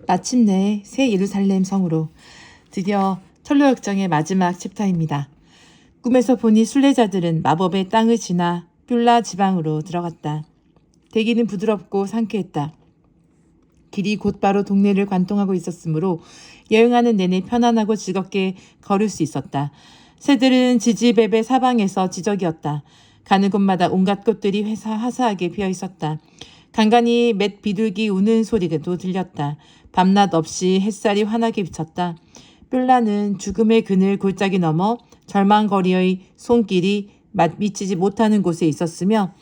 마침내 새 예루살렘 성으로. 드디어 철로역정의 마지막 챕터입니다. 꿈에서 보니 순례자들은 마법의 땅을 지나 뷸라 지방으로 들어갔다. 대기는 부드럽고 상쾌했다. 길이 곧바로 동네를 관통하고 있었으므로 여행하는 내내 편안하고 즐겁게 걸을 수 있었다. 새들은 지지배배 사방에서 지저귀었다. 가는 곳마다 온갖 꽃들이 화사하게 피어 있었다. 간간히 맷 비둘기 우는 소리도 들렸다. 밤낮 없이 햇살이 환하게 비쳤다. 뷸라는 죽음의 그늘 골짜기 넘어 절망거리의 손길이 미치지 못하는 곳에 있었으며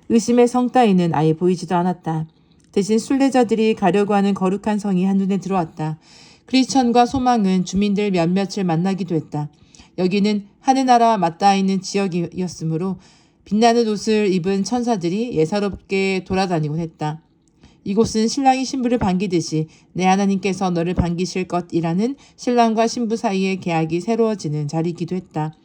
의심의 성 따위는 아예 보이지도 않았다. 대신 순례자들이 가려고 하는 거룩한 성이 한눈에 들어왔다. 크리스천과 소망은 주민들 몇몇을 만나기도 했다. 여기는 하늘나라와 맞닿아 있는 지역이었으므로 빛나는 옷을 입은 천사들이 예사롭게 돌아다니곤 했다. 이곳은 신랑이 신부를 반기듯이 내 하나님께서 너를 반기실 것이라는 신랑과 신부 사이의 계약이 새로워지는 자리이기도 했다.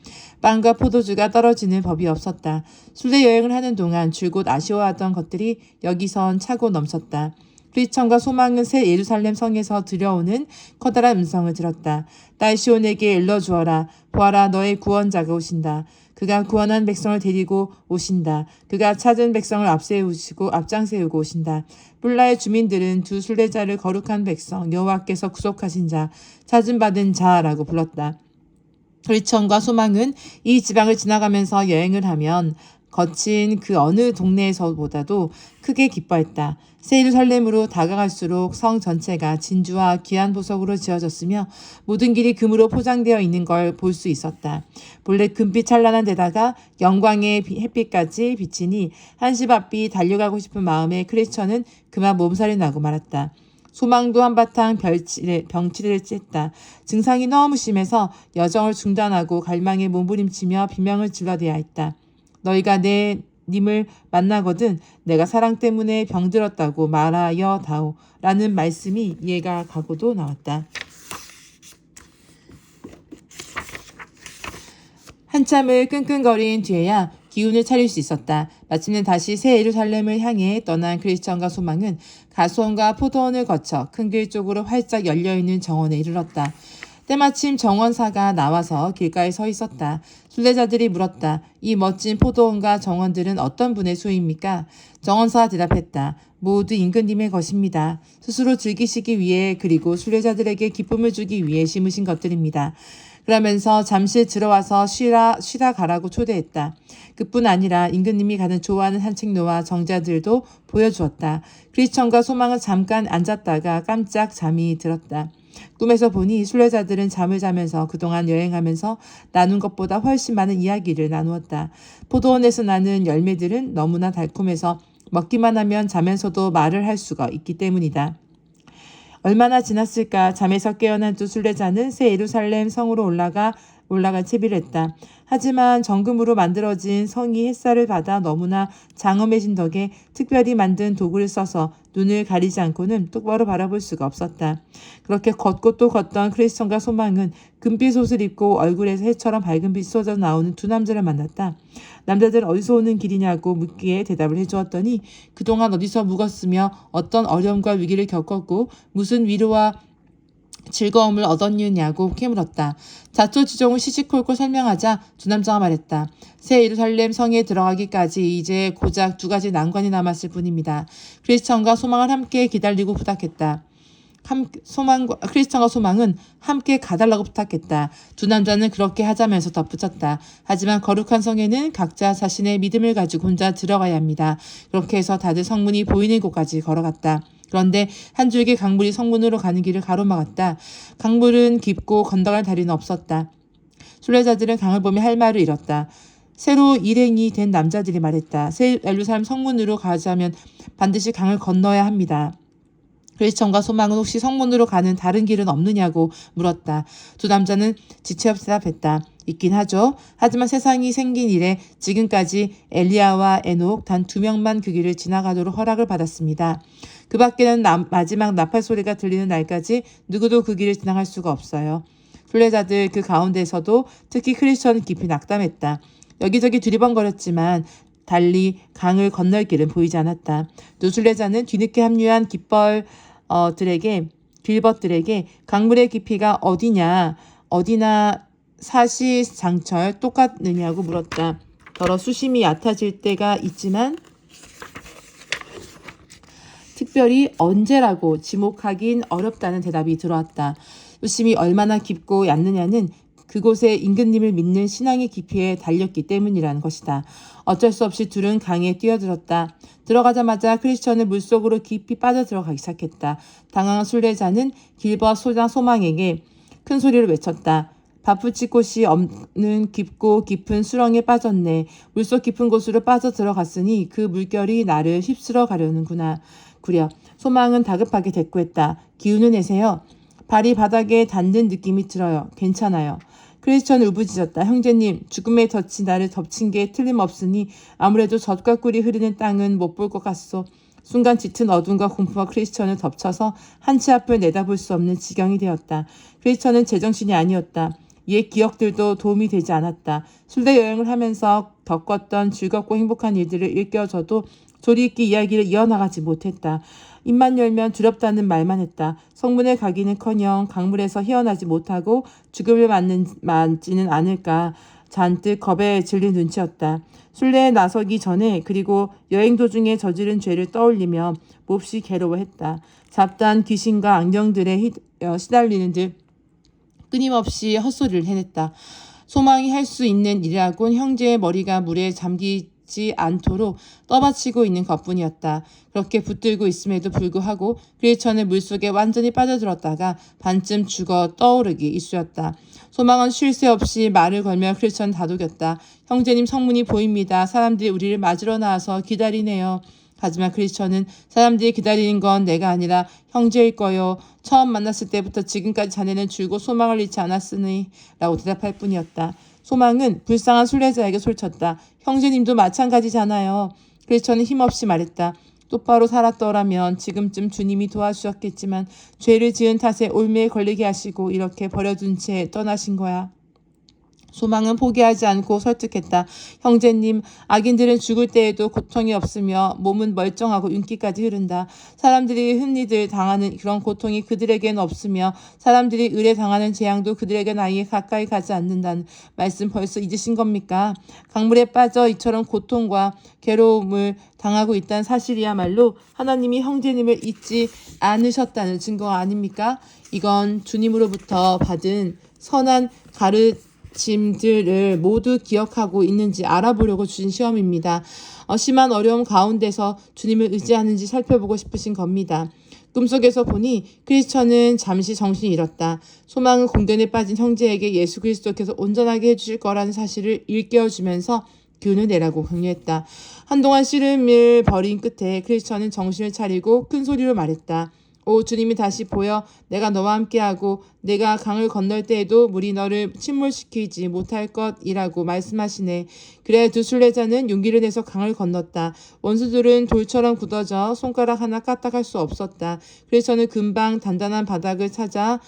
빵과 포도주가 떨어지는 법이 없었다. 순례 여행을 하는 동안 줄곧 아쉬워하던 것들이 여기선 차고 넘쳤다. 크리스천과 소망은 새 예루살렘 성에서 들려오는 커다란 음성을 들었다. 딸 시온에게 일러주어라. 보아라, 너의 구원자가 오신다. 그가 구원한 백성을 데리고 오신다. 그가 찾은 백성을 앞장세우고 오신다. 뷸라의 주민들은 두 순례자를 거룩한 백성, 여호와께서 구속하신 자, 찾음받은 자라고 불렀다. 크리스천과 소망은 이 지방을 지나가면서 여행을 하면 거친 그 어느 동네에서보다도 크게 기뻐했다. 새 예루살렘으로 다가갈수록 성 전체가 진주와 귀한 보석으로 지어졌으며 모든 길이 금으로 포장되어 있는 걸 볼 수 있었다. 본래 금빛 찬란한 데다가 영광의 햇빛까지 비치니 한시 바삐 달려가고 싶은 마음에 크리스천은 그만 몸살이 나고 말았다. 소망도 한바탕 병치레를 쬐다. 증상이 너무 심해서 여정을 중단하고 갈망에 몸부림치며 비명을 질러대야 했다. 너희가 내 님을 만나거든 내가 사랑 때문에 병들었다고 말하여 다오 라는 말씀이 이해가 가고도 나왔다. 한참을 끙끙거린 뒤에야 기운을 차릴 수 있었다. 마침내 다시 새 예루살렘을 향해 떠난 크리스천과 소망은 가수원과 포도원을 거쳐 큰 길 쪽으로 활짝 열려있는 정원에 이르렀다. 때마침 정원사가 나와서 길가에 서 있었다. 순례자들이 물었다. 이 멋진 포도원과 정원들은 어떤 분의 소유입니까? 정원사가 대답했다. 모두 임금님의 것입니다. 스스로 즐기시기 위해 그리고 순례자들에게 기쁨을 주기 위해 심으신 것들입니다. 그러면서 잠시 들어와서 쉬다 가라고 초대했다. 그뿐 아니라 임금님이 가는 좋아하는 산책로와 정자들도 보여주었다. 크리스천과 소망은 잠깐 앉았다가 깜짝 잠이 들었다. 꿈에서 보니 순례자들은 잠을 자면서 그동안 여행하면서 나눈 것보다 훨씬 많은 이야기를 나누었다. 포도원에서 나는 열매들은 너무나 달콤해서 먹기만 하면 자면서도 말을 할 수가 있기 때문이다. 얼마나 지났을까. 잠에서 깨어난 두 순례자는 새 예루살렘 성으로 올라가 채비를 했다. 하지만 정금으로 만들어진 성이 햇살을 받아 너무나 장엄해진 덕에 특별히 만든 도구를 써서 눈을 가리지 않고는 똑바로 바라볼 수가 없었다. 그렇게 걷고 또 걷던 크리스천과 소망은 금빛 옷을 입고 얼굴에서 해처럼 밝은 빛이 쏟아 나오는 두 남자를 만났다. 남자들은 어디서 오는 길이냐고 묻기에 대답을 해주었더니 그동안 어디서 묵었으며 어떤 어려움과 위기를 겪었고 무슨 위로와 즐거움을 얻었느냐고 캐물었다. 자초지종을 시시콜콜 설명하자 두 남자가 말했다. 새 예루살렘 성에 들어가기까지 이제 고작 2가지 난관이 남았을 뿐입니다. 크리스천과 소망을 함께 기다리고 부탁했다. 크리스천과 소망은 함께 가달라고 부탁했다. 두 남자는 그렇게 하자면서 덧붙였다. 하지만 거룩한 성에는 각자 자신의 믿음을 가지고 혼자 들어가야 합니다. 그렇게 해서 다들 성문이 보이는 곳까지 걸어갔다. 그런데 한 줄기 강물이 성문으로 가는 길을 가로막았다. 강물은 깊고 건너갈 다리는 없었다. 순례자들은 강을 보며 할 말을 잃었다. 새로 일행이 된 남자들이 말했다. 새 예루살렘 성문으로 가자면 반드시 강을 건너야 합니다. 크리스천과 소망은 혹시 성문으로 가는 다른 길은 없느냐고 물었다. 두 남자는 지체 없이 대답했다. 있긴 하죠. 하지만 세상이 생긴 이래 지금까지 엘리야와 에녹 단 2명만 그 길을 지나가도록 허락을 받았습니다. 그 밖에는 마지막 나팔 소리가 들리는 날까지 누구도 그 길을 지나갈 수가 없어요. 순례자들 그 가운데서도 특히 크리스천은 깊이 낙담했다. 여기저기 두리번거렸지만 달리 강을 건널 길은 보이지 않았다. 두 순례자는 뒤늦게 합류한 깃벌들에게 길벗들에게 강물의 깊이가 어디나 사시장철 똑같느냐고 물었다. 더러 수심이 얕아질 때가 있지만 특별히 언제라고 지목하긴 어렵다는 대답이 들어왔다. 수심이 얼마나 깊고 얕느냐는 그곳의 임금님을 믿는 신앙의 깊이에 달렸기 때문이라는 것이다. 어쩔 수 없이 둘은 강에 뛰어들었다. 들어가자마자 크리스천은 물속으로 깊이 빠져들어가기 시작했다. 당황한 순례자는 길벗 소망에게 큰 소리로 외쳤다. 바풀칠 곳이 없는 깊고 깊은 수렁에 빠졌네. 물속 깊은 곳으로 빠져들어갔으니 그 물결이 나를 휩쓸어 가려는구나. 구려 소망은 다급하게 대꾸했다. 기운을 내세요. 발이 바닥에 닿는 느낌이 들어요. 괜찮아요. 크리스천은 울부짖었다. 형제님, 죽음의 덫이 나를 덮친 게 틀림없으니 아무래도 젖과 꿀이 흐르는 땅은 못 볼 것 같소. 순간 짙은 어둠과 공포가 크리스천을 덮쳐서 한치 앞을 내다볼 수 없는 지경이 되었다. 크리스천은 제정신이 아니었다. 옛 기억들도 도움이 되지 않았다. 순례 여행을 하면서 겪었던 즐겁고 행복한 일들을 일깨워줘도 조리 있게 이야기를 이어나가지 못했다. 입만 열면 두렵다는 말만 했다. 성문에 가기는커녕 강물에서 헤어나지 못하고 죽음을 맞지는 않을까 잔뜩 겁에 질린 눈치였다. 순례에 나서기 전에 그리고 여행 도중에 저지른 죄를 떠올리며 몹시 괴로워했다. 잡다한 귀신과 악령들에 시달리는 듯 끊임없이 헛소리를 해냈다. 소망이 할 수 있는 일이라곤 형제의 머리가 물에 잠기지 않도록 떠받치고 있는 것뿐이었다. 그렇게 붙들고 있음에도 불구하고 크리스천은 물속에 완전히 빠져들었다가 반쯤 죽어 떠오르기 일쑤였다. 소망은 쉴 새 없이 말을 걸며 크리스천을 다독였다. 형제님 성문이 보입니다. 사람들이 우리를 맞으러 나와서 기다리네요. 하지만 크리스천은 사람들이 기다리는 건 내가 아니라 형제일 거요. 처음 만났을 때부터 지금까지 자네는 줄곧 소망을 잃지 않았으니 라고 대답할 뿐이었다. 소망은 불쌍한 순례자에게 솔쳤다. 형제님도 마찬가지잖아요. 크리스천은 힘없이 말했다. 똑바로 살았더라면 지금쯤 주님이 도와주셨겠지만 죄를 지은 탓에 올매에 걸리게 하시고 이렇게 버려둔 채 떠나신 거야. 소망은 포기하지 않고 설득했다. 형제님, 악인들은 죽을 때에도 고통이 없으며 몸은 멀쩡하고 윤기까지 흐른다. 사람들이 흔히들 당하는 그런 고통이 그들에겐 없으며 사람들이 을에 당하는 재앙도 그들에겐 아예 가까이 가지 않는다는 말씀 벌써 잊으신 겁니까? 강물에 빠져 이처럼 고통과 괴로움을 당하고 있다는 사실이야말로 하나님이 형제님을 잊지 않으셨다는 증거가 아닙니까? 이건 주님으로부터 받은 선한 가르침들을 모두 기억하고 있는지 알아보려고 주신 시험입니다. 심한 어려움 가운데서 주님을 의지하는지 살펴보고 싶으신 겁니다. 꿈속에서 보니 크리스천은 잠시 정신이 잃었다. 소망은 공견에 빠진 형제에게 예수 그리스도께서 온전하게 해주실 거라는 사실을 일깨워주면서 기운을 내라고 강요했다. 한동안 씨름을 벌인 끝에 크리스천은 정신을 차리고 큰 소리로 말했다. 오 주님이 다시 보여 내가 너와 함께하고 내가 강을 건널 때에도 물이 너를 침몰시키지 못할 것이라고 말씀하시네. 그래 두 순례자는 용기를 내서 강을 건넜다. 원수들은 돌처럼 굳어져 손가락 하나 까딱할 수 없었다. 그래서는 금방 단단한 바닥을 찾아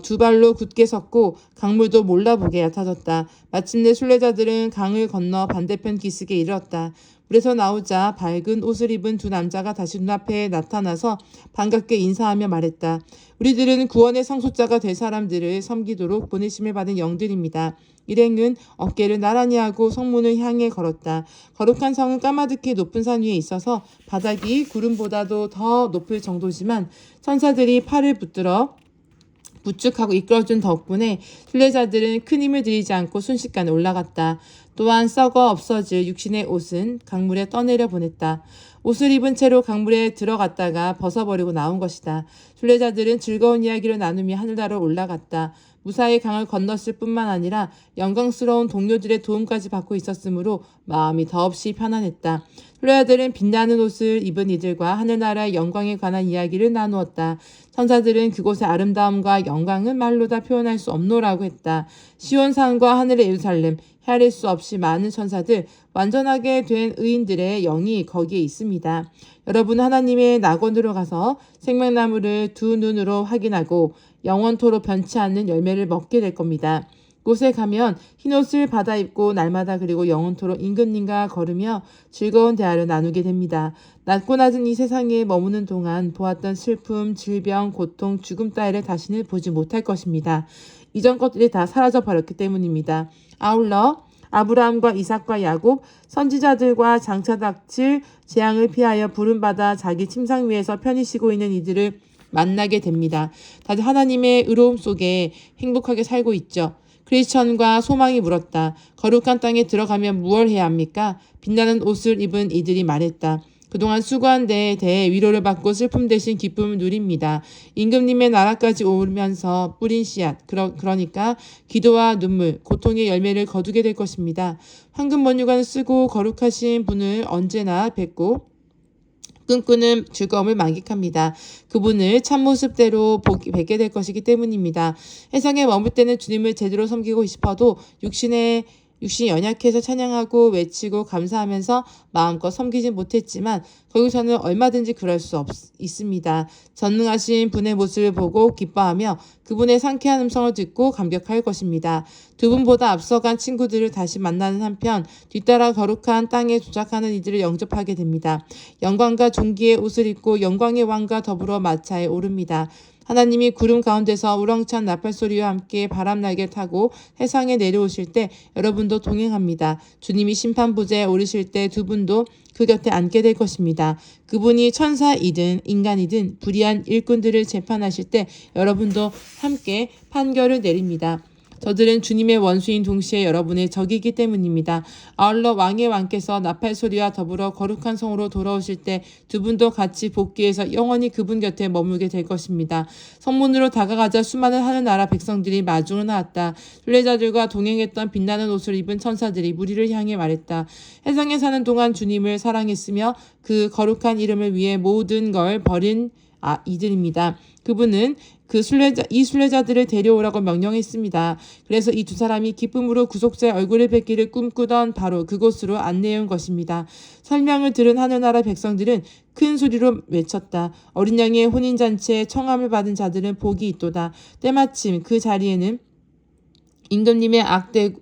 두 발로 굳게 섰고 강물도 몰라보게 얕아졌다. 마침내 순례자들은 강을 건너 반대편 기슭에 이르렀다. 물에서 나오자 밝은 옷을 입은 두 남자가 다시 눈앞에 나타나서 반갑게 인사하며 말했다. 우리들은 구원의 상속자가 될 사람들을 섬기도록 보내심을 받은 영들입니다. 일행은 어깨를 나란히 하고 성문을 향해 걸었다. 거룩한 성은 까마득히 높은 산 위에 있어서 바닥이 구름보다도 더 높을 정도지만 천사들이 팔을 붙들어 부축하고 이끌어준 덕분에 순례자들은 큰 힘을 들이지 않고 순식간에 올라갔다. 또한 썩어 없어질 육신의 옷은 강물에 떠내려 보냈다. 옷을 입은 채로 강물에 들어갔다가 벗어버리고 나온 것이다. 순례자들은 즐거운 이야기를 나누며 하늘나라로 올라갔다. 무사히 강을 건넜을 뿐만 아니라 영광스러운 동료들의 도움까지 받고 있었으므로 마음이 더없이 편안했다. 순례자들은 빛나는 옷을 입은 이들과 하늘나라의 영광에 관한 이야기를 나누었다. 천사들은 그곳의 아름다움과 영광은 말로 다 표현할 수 없노라고 했다. 시온산과 하늘의 예루살렘, 헤아릴 수 없이 많은 천사들, 완전하게 된 의인들의 영이 거기에 있습니다. 여러분은 하나님의 낙원으로 가서 생명나무를 두 눈으로 확인하고 영원토록 변치 않는 열매를 먹게 될 겁니다. 곳에 가면 흰옷을 받아 입고 날마다 그리고 영원토록 임금님과 걸으며 즐거운 대화를 나누게 됩니다. 낮고 낮은 이 세상에 머무는 동안 보았던 슬픔, 질병, 고통, 죽음 따위를 다시는 보지 못할 것입니다. 이전 것들이 다 사라져 버렸기 때문입니다. 아울러 아브라함과 이삭과 야곱, 선지자들과 장차 닥칠 재앙을 피하여 부름받아 자기 침상 위에서 편히 쉬고 있는 이들을 만나게 됩니다. 다들 하나님의 의로움 속에 행복하게 살고 있죠. 크리스천과 소망이 물었다. 거룩한 땅에 들어가면 무엇을 해야 합니까? 빛나는 옷을 입은 이들이 말했다. 그동안 수고한 데에 대해 위로를 받고 슬픔 대신 기쁨을 누립니다. 임금님의 나라까지 오면서 뿌린 씨앗, 그러니까 기도와 눈물, 고통의 열매를 거두게 될 것입니다. 황금 번유관을 쓰고 거룩하신 분을 언제나 뵙고 꿈꾸는 즐거움을 만끽합니다. 그분을 참모습대로 뵙게 될 것이기 때문입니다. 세상에 머물 때는 주님을 제대로 섬기고 싶어도 육신이 연약해서 찬양하고 외치고 감사하면서 마음껏 섬기지 못했지만 거기서는 얼마든지 그럴 수 있습니다. 전능하신 분의 모습을 보고 기뻐하며 그분의 상쾌한 음성을 듣고 감격할 것입니다. 두 분보다 앞서간 친구들을 다시 만나는 한편 뒤따라 거룩한 땅에 도착하는 이들을 영접하게 됩니다. 영광과 존귀의 옷을 입고 영광의 왕과 더불어 마차에 오릅니다. 하나님이 구름 가운데서 우렁찬 나팔소리와 함께 바람날개 타고 세상에 내려오실 때 여러분도 동행합니다. 주님이 심판보좌에 오르실 때 두 분도 그 곁에 앉게 될 것입니다. 그분이 천사이든 인간이든 불의한 일꾼들을 재판하실 때 여러분도 함께 판결을 내립니다. 저들은 주님의 원수인 동시에 여러분의 적이기 때문입니다. 아울러 왕의 왕께서 나팔소리와 더불어 거룩한 성으로 돌아오실 때 두 분도 같이 복귀해서 영원히 그분 곁에 머물게 될 것입니다. 성문으로 다가가자 수많은 하늘나라 백성들이 마중을 나왔다. 순례자들과 동행했던 빛나는 옷을 입은 천사들이 무리를 향해 말했다. 세상에 사는 동안 주님을 사랑했으며 그 거룩한 이름을 위해 모든 걸 버린 이들입니다. 그분은 이 순례자들을 데려오라고 명령했습니다. 그래서 이 두 사람이 기쁨으로 구속자의 얼굴을 뵙기를 꿈꾸던 바로 그곳으로 안내해온 것입니다. 설명을 들은 하늘나라 백성들은 큰 소리로 외쳤다. 어린 양의 혼인잔치에 청함을 받은 자들은 복이 있도다. 때마침 그 자리에는 임금님의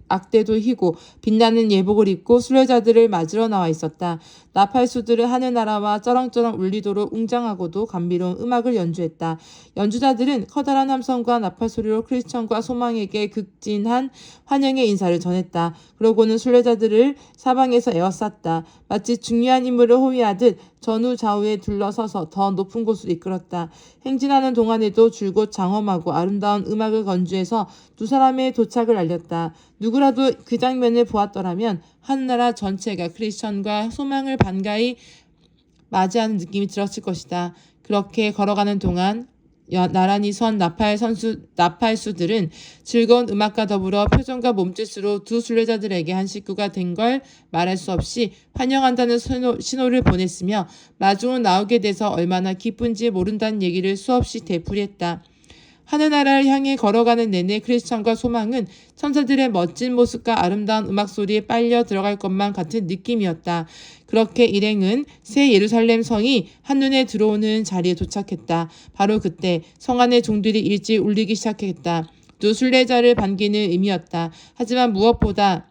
악대도 휘고 빛나는 예복을 입고 순례자들을 맞으러 나와 있었다. 나팔수들은 하늘나라와 쩌렁쩌렁 울리도록 웅장하고도 감미로운 음악을 연주했다. 연주자들은 커다란 함성과 나팔소리로 크리스천과 소망에게 극진한 환영의 인사를 전했다. 그러고는 순례자들을 사방에서 에워쌌다. 마치 중요한 임무를 호위하듯 전후 좌우에 둘러서서 더 높은 곳으로 이끌었다. 행진하는 동안에도 줄곧 장엄하고 아름다운 음악을 건주해서 두 사람의 도착을 알렸다. 누구라도 그 장면을 보았더라면 한나라 전체가 크리스천과 소망을 반가이 맞이하는 느낌이 들었을 것이다. 그렇게 걸어가는 동안 나란히 선 나팔수들은 즐거운 음악과 더불어 표정과 몸짓으로 두 순례자들에게 한 식구가 된 걸 말할 수 없이 환영한다는 신호를 보냈으며 마중을 나오게 돼서 얼마나 기쁜지 모른다는 얘기를 수없이 되풀이했다. 하늘나라를 향해 걸어가는 내내 크리스천과 소망은 천사들의 멋진 모습과 아름다운 음악 소리에 빨려 들어갈 것만 같은 느낌이었다. 그렇게 일행은 새 예루살렘 성이 한눈에 들어오는 자리에 도착했다. 바로 그때 성 안의 종들이 일찍 울리기 시작했다. 두 순례자를 반기는 의미였다. 하지만 무엇보다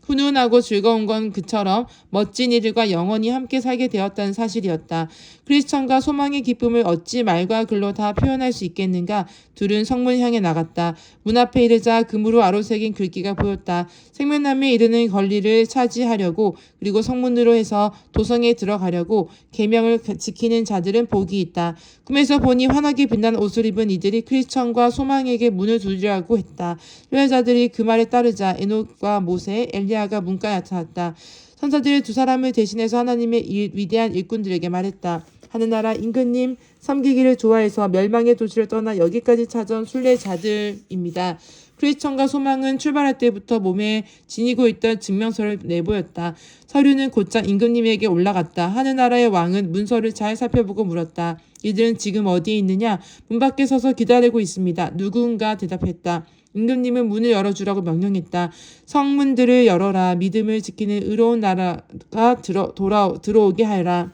훈훈하고 즐거운 건 그처럼 멋진 이들과 영원히 함께 살게 되었다는 사실이었다. 크리스천과 소망의 기쁨을 어찌 말과 글로 다 표현할 수 있겠는가? 둘은 성문 향해 나갔다. 문 앞에 이르자 금으로 아로새긴 글귀가 보였다. 생명나무에 이르는 권리를 차지하려고 그리고 성문으로 해서 도성에 들어가려고 계명을 지키는 자들은 복이 있다. 꿈에서 보니 환하게 빛난 옷을 입은 이들이 크리스천과 소망에게 문을 두드리라고 했다. 순례자들이 그 말에 따르자 에녹과 모세, 엘리야가 문가에 나타났다. 선사들이 두 사람을 대신해서 하나님의 위대한 일꾼들에게 말했다. 하늘나라 임금님 섬기기를 좋아해서 멸망의 도시를 떠나 여기까지 찾아온 순례자들입니다. 크리스천과 소망은 출발할 때부터 몸에 지니고 있던 증명서를 내보였다. 서류는 곧장 임금님에게 올라갔다. 하늘나라의 왕은 문서를 잘 살펴보고 물었다. 이들은 지금 어디에 있느냐? 문 밖에 서서 기다리고 있습니다. 누군가 대답했다. 임금님은 문을 열어주라고 명령했다. 성문들을 열어라. 믿음을 지키는 의로운 나라가 들어오게 하라.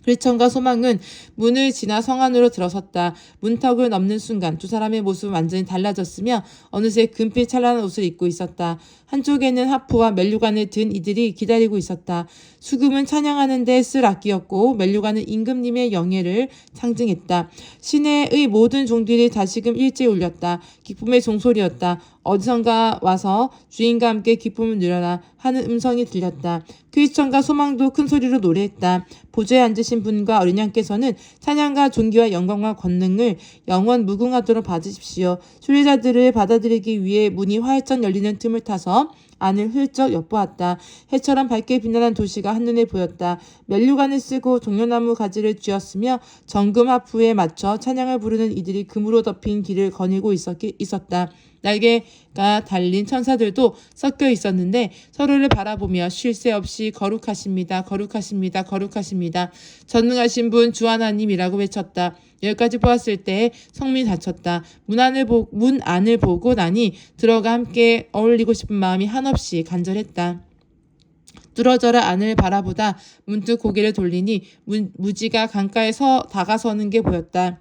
크리스천과 소망은 문을 지나 성 안으로 들어섰다. 문턱을 넘는 순간 두 사람의 모습은 완전히 달라졌으며 어느새 금빛 찬란한 옷을 입고 있었다. 한쪽에는 하프와 멜류관을 든 이들이 기다리고 있었다. 수금은 찬양하는 데 쓸 악기였고 멜류관은 임금님의 영예를 상징했다. 시내의 모든 종들이 다시금 일제히 울렸다. 기쁨의 종소리였다. 어디선가 와서 주인과 함께 기쁨을 누려라 하는 음성이 들렸다. 크리스천과 소망도 큰 소리로 노래했다. 보좌에 앉으신 분과 어린 양께서는 찬양과 존귀와 영광과 권능을 영원 무궁하도록 받으십시오. 순례자들을 받아들이기 위해 문이 활짝 열리는 틈을 타서 안을 훌쩍 엿보았다. 해처럼 밝게 빛나는 도시가 한눈에 보였다. 멜류관을 쓰고 종려나무 가지를 쥐었으며 정금 하프에 맞춰 찬양을 부르는 이들이 금으로 덮인 길을 거닐고 있었다. 날개가 달린 천사들도 섞여 있었는데 서로를 바라보며 쉴 새 없이 거룩하십니다. 거룩하십니다. 거룩하십니다. 전능하신 분 주 하나님이라고 외쳤다. 여기까지 보았을 때 성문이 닫혔다. 문 안을 보고 나니 들어가 함께 어울리고 싶은 마음이 한없이 간절했다. 뚫어져라 안을 바라보다 문득 고개를 돌리니 무지가 강가에 다가서는 게 보였다.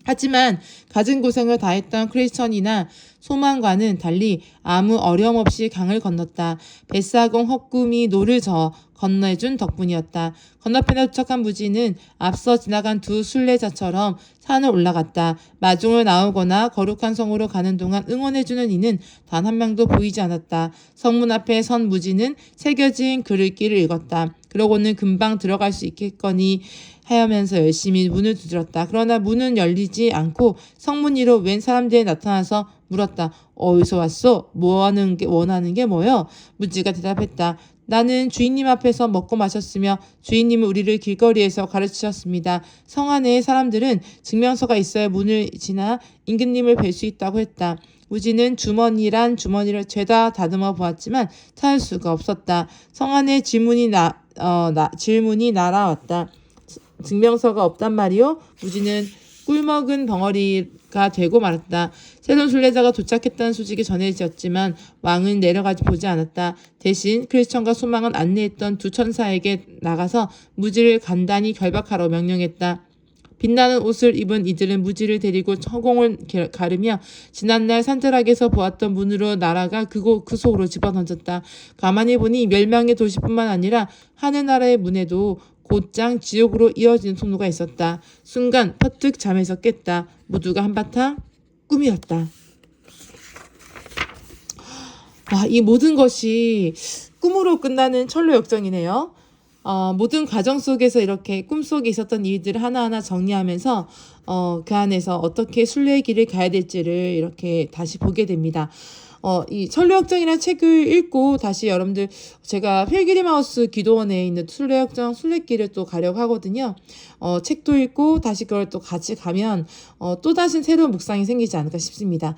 하지만 갖은 고생을 다했던 크리스천이나 소망과는 달리 아무 어려움 없이 강을 건넜다. 뱃사공 헛꿈이 노를 저어 건너해준 덕분이었다. 건너편에 도착한 무지는 앞서 지나간 두 순례자처럼 산을 올라갔다. 마중을 나오거나 거룩한 성으로 가는 동안 응원해주는 이는 단 한 명도 보이지 않았다. 성문 앞에 선 무지는 새겨진 글귀를 읽었다. 그러고는 금방 들어갈 수 있겠거니 하면서 열심히 문을 두드렸다. 그러나 문은 열리지 않고 성문 위로 웬 사람들이 나타나서 물었다. 어디서 왔어? 원하는 게 뭐요? 무지가 대답했다. 나는 주인님 앞에서 먹고 마셨으며 주인님은 우리를 길거리에서 가르치셨습니다. 성 안의 사람들은 증명서가 있어야 문을 지나 임금님을 뵐 수 있다고 했다. 무지는 주머니를 죄다 다듬어 보았지만 찾을 수가 없었다. 성 안에 질문이 날아왔다. 증명서가 없단 말이요? 무지는 꿀먹은 벙어리가 되고 말았다. 새로운 순례자가 도착했다는 소식이 전해졌지만 왕은 내려가지 보지 않았다. 대신 크리스천과 소망은 안내했던 두 천사에게 나가서 무지를 간단히 결박하러 명령했다. 빛나는 옷을 입은 이들은 무지를 데리고 허공을 가르며 지난날 산자락에서 보았던 문으로 날아가 그 속으로 집어던졌다. 가만히 보니 멸망의 도시뿐만 아니라 하늘나라의 문에도 곧장 지옥으로 이어지는 통로가 있었다. 순간 퍼뜩 잠에서 깼다. 모두가 한바탕 꿈이었다. 와, 이 모든 것이 꿈으로 끝나는 철로 역정이네요. 모든 과정 속에서 이렇게 꿈속에 있었던 일들을 하나하나 정리하면서 그 안에서 어떻게 순례의 길을 가야 될지를 이렇게 다시 보게 됩니다. 이 천리역정이라는 책을 읽고 다시 여러분들 제가 필기리마우스 기도원에 있는 순례역정 순례길을 또 가려고 하거든요. 책도 읽고 다시 그걸 또 같이 가면 또 다시 새로운 묵상이 생기지 않을까 싶습니다.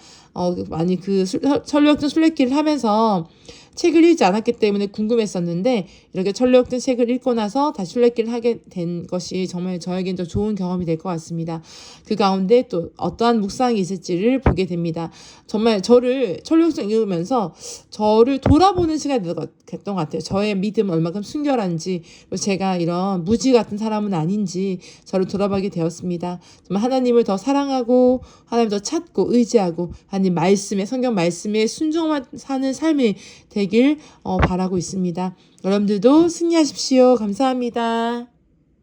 많이 그 천리역정 순례길을 하면서 책을 읽지 않았기 때문에 궁금했었는데 이렇게 천리역정 책을 읽고 나서 다시 순례길을 하게 된 것이 정말 저에겐 더 좋은 경험이 될 것 같습니다. 그 가운데 또 어떠한 묵상이 있을지를 보게 됩니다. 정말 저를 천리역정 읽으면서 저를 돌아보는 시간이 됐던 것 같아요. 저의 믿음은 얼마큼 순결한지 제가 이런 무지 같은 사람은 아닌지 저를 돌아보게 되었습니다. 정말 하나님을 더 사랑하고 하나님을 더 찾고 의지하고 하나님 말씀에 성경 말씀에 순종만 사는 삶이 되길 바라고 있습니다. 여러분들도 승리하십시오. 감사합니다.